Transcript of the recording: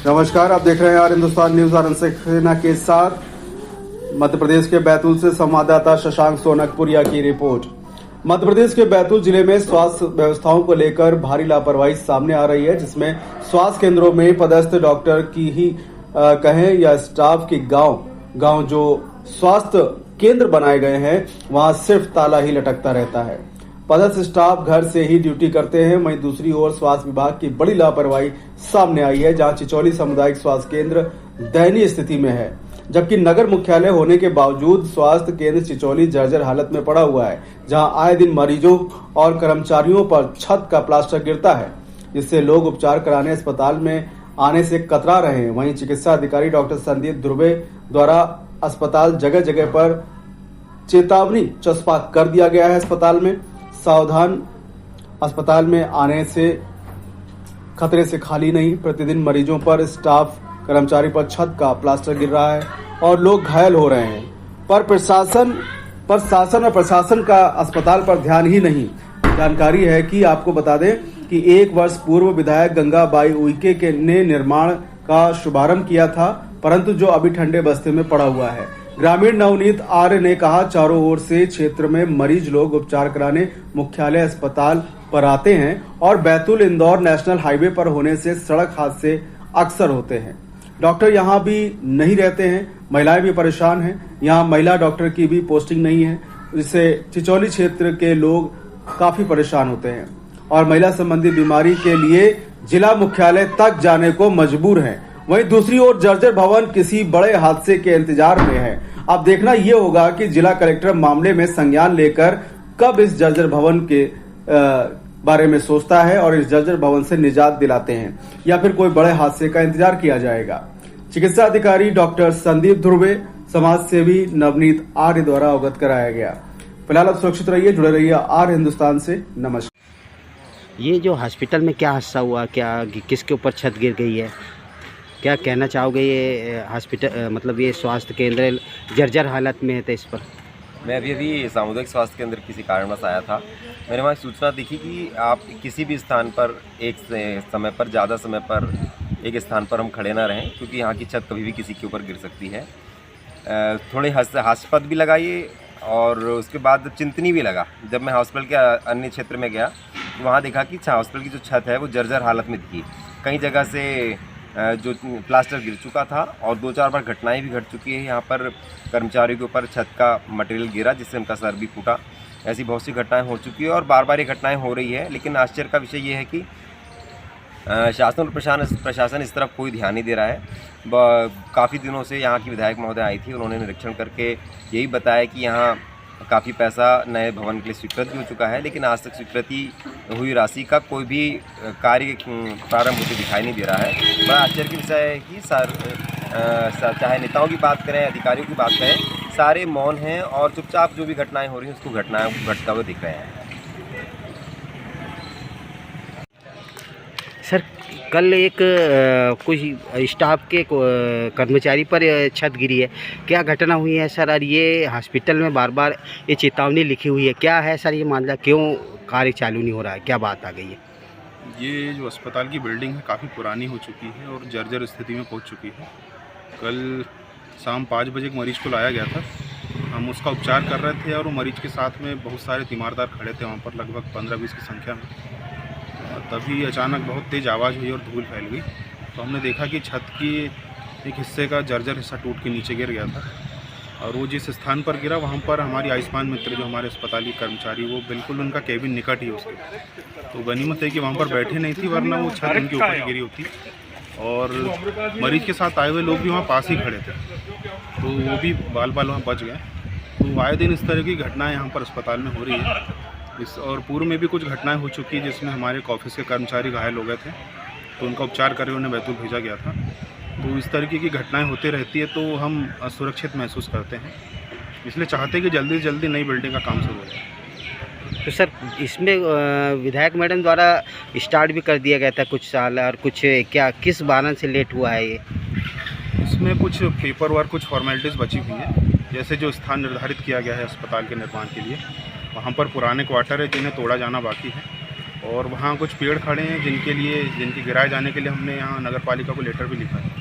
नमस्कार, आप देख रहे हैं आर हिंदुस्तान न्यूज आनंद सेना के साथ। मध्य प्रदेश के बैतूल से संवाददाता शशांक सोनकपुरिया की रिपोर्ट। मध्य प्रदेश के बैतूल जिले में स्वास्थ्य व्यवस्थाओं को लेकर भारी लापरवाही सामने आ रही है, जिसमें स्वास्थ्य केंद्रों में पदस्थ डॉक्टर की ही कहें या स्टाफ की गांव जो स्वास्थ्य केंद्र बनाए गए हैं वहां सिर्फ ताला ही लटकता रहता है। पदस्थ स्टाफ घर से ही ड्यूटी करते हैं। वहीं दूसरी ओर स्वास्थ्य विभाग की बड़ी लापरवाही सामने आई है, जहां चिचौली सामुदायिक स्वास्थ्य केंद्र दयनीय स्थिति में है, जबकि नगर मुख्यालय होने के बावजूद स्वास्थ्य केंद्र चिचौली जर्जर हालत में पड़ा हुआ है, जहां आए दिन मरीजों और कर्मचारियों पर छत का प्लास्टर गिरता है, जिससे लोग उपचार कराने अस्पताल में आने से कतरा रहे हैं। वहीं चिकित्सा अधिकारी डॉक्टर संदीप ध्रुवे द्वारा अस्पताल जगह जगह पर चेतावनी चस्पा कर दिया गया है। अस्पताल में सावधान, अस्पताल में आने से खतरे से खाली नहीं। प्रतिदिन मरीजों पर, स्टाफ कर्मचारी पर छत का प्लास्टर गिर रहा है और लोग घायल हो रहे हैं, पर शासन और प्रशासन का अस्पताल पर ध्यान ही नहीं। जानकारी है कि आपको बता दें कि 1 वर्ष पूर्व विधायक गंगाबाई उइके ने निर्माण का शुभारंभ किया था, परंतु जो अभी ठंडे बस्ते में पड़ा हुआ है। ग्रामीण नवनीत आर्य ने कहा, चारों ओर से क्षेत्र में मरीज लोग उपचार कराने मुख्यालय अस्पताल पर आते हैं और बैतूल इंदौर नेशनल हाईवे पर होने से सड़क हादसे अक्सर होते हैं। डॉक्टर यहां भी नहीं रहते हैं, महिलाएं भी परेशान हैं। यहां महिला डॉक्टर की भी पोस्टिंग नहीं है, जिससे चिचौली क्षेत्र के लोग काफी परेशान होते हैं और महिला संबंधी बीमारी के लिए जिला मुख्यालय तक जाने को मजबूर हैं। वहीं दूसरी ओर जर्जर भवन किसी बड़े हादसे के इंतजार में है। अब देखना यह होगा कि जिला कलेक्टर मामले में संज्ञान लेकर कब इस जर्जर भवन के बारे में सोचता है और इस जर्जर भवन से निजात दिलाते हैं, या फिर कोई बड़े हादसे का इंतजार किया जाएगा। चिकित्सा अधिकारी डॉक्टर संदीप ध्रुवे, समाज सेवी नवनीत आर्य द्वारा अवगत कराया गया। फिलहाल आप सुरक्षित रहिए, जुड़े रहिए आर हिंदुस्तान से। नमस्कार। ये जो हॉस्पिटल में क्या हादसा हुआ, क्या किसके ऊपर छत गिर गई है, क्या कहना चाहोगे? ये हॉस्पिटल मतलब ये स्वास्थ्य केंद्र जर्जर हालत में है, तो इस पर मैं अभी सामुदायिक स्वास्थ्य केंद्र किसी कारणवश आया था। मैंने वहाँ सूचना देखी कि आप किसी भी स्थान पर एक समय पर ज़्यादा समय पर एक स्थान पर हम खड़े ना रहें, क्योंकि यहाँ की छत कभी भी किसी के ऊपर गिर सकती है। थोड़े हास्यास्पद भी लगा ये, और उसके बाद चिंतनीय भी लगा। जब मैं हॉस्पिटल के अन्य क्षेत्र में गया तो वहाँ देखा कि हॉस्पिटल की जो छत है वो जर्जर हालत में थी। कई जगह से जो प्लास्टर गिर चुका था और 2-4 बार घटनाएं भी घट चुकी है। यहाँ पर कर्मचारियों के ऊपर छत का मटेरियल गिरा, जिससे उनका सर भी फूटा। ऐसी बहुत सी घटनाएं हो चुकी है और बार बार ये घटनाएं हो रही है। लेकिन आश्चर्य का विषय ये है कि शासन और प्रशासन इस तरफ कोई ध्यान नहीं दे रहा है। काफ़ी दिनों से यहाँ की विधायक महोदय आई थी, उन्होंने निरीक्षण करके यही बताया कि यहाँ काफ़ी पैसा नए भवन के लिए स्वीकृत भी हो चुका है, लेकिन आज तक स्वीकृति हुई राशि का कोई भी कार्य प्रारंभ होते दिखाई नहीं दे रहा है। बड़ा आश्चर्य की विषय है कि चाहे नेताओं की बात करें, अधिकारियों की बात करें, सारे मौन हैं और चुपचाप जो भी घटनाएं हो रही हैं उसको घटता हुआ दिख रहे हैं। सर, कल एक कुछ स्टाफ के कर्मचारी पर छत गिरी है, क्या घटना हुई है सर? और ये हॉस्पिटल में बार बार ये चेतावनी लिखी हुई है, क्या है सर ये मामला? क्यों कार्य चालू नहीं हो रहा है, क्या बात आ गई है? ये जो अस्पताल की बिल्डिंग है काफ़ी पुरानी हो चुकी है और जर्जर स्थिति में पहुंच चुकी है। कल शाम 5 बजे एक मरीज़ को लाया गया था, हम उसका उपचार कर रहे थे और वो मरीज़ के साथ में बहुत सारे तीमारदार खड़े थे वहाँ पर, लगभग 15-20 की संख्या में। तभी अचानक बहुत तेज़ आवाज़ हुई और धूल फैल गई, तो हमने देखा कि छत की एक हिस्से का जर्जर हिस्सा टूट के नीचे गिर गया था। और वो जिस स्थान पर गिरा वहाँ पर हमारी आयुष्मान मित्र जो हमारे अस्पताली कर्मचारी, वो बिल्कुल उनका केबिन निकट ही उसके, तो गनीमत है कि वहाँ पर बैठे नहीं थी, वरना वो छत उनके ऊपर ही गिरी होती। और मरीज़ के साथ आए हुए लोग भी वहाँ पास ही खड़े थे, तो वो भी बाल वहाँ बच गए। तो आए दिन इस तरह की घटनाएँ यहाँ पर अस्पताल में हो रही है। और पूर्व में भी कुछ घटनाएं हो चुकी है, जिसमें हमारे ऑफिस के कर्मचारी घायल हो गए थे, तो उनका उपचार करके उन्हें बैतूल भेजा गया था। तो इस तरीके की घटनाएं होती रहती है, तो हम असुरक्षित महसूस करते हैं, इसलिए चाहते हैं कि जल्दी से जल्दी नई बिल्डिंग का काम शुरू हो जाए। तो सर, इसमें विधायक मैडम द्वारा स्टार्ट भी कर दिया गया था कुछ साल, और कुछ क्या किस कारण से लेट हुआ है ये? इसमें कुछ पेपर वर्क, कुछ फॉर्मेलिटीज़ बची हुई है। जैसे जो स्थान निर्धारित किया गया है अस्पताल के निर्माण के लिए, वहाँ पर पुराने क्वार्टर है जिन्हें तोड़ा जाना बाकी है, और वहाँ कुछ पेड़ खड़े हैं जिनके गिराए जाने के लिए हमने यहाँ नगर पालिका को लेटर भी लिखा है।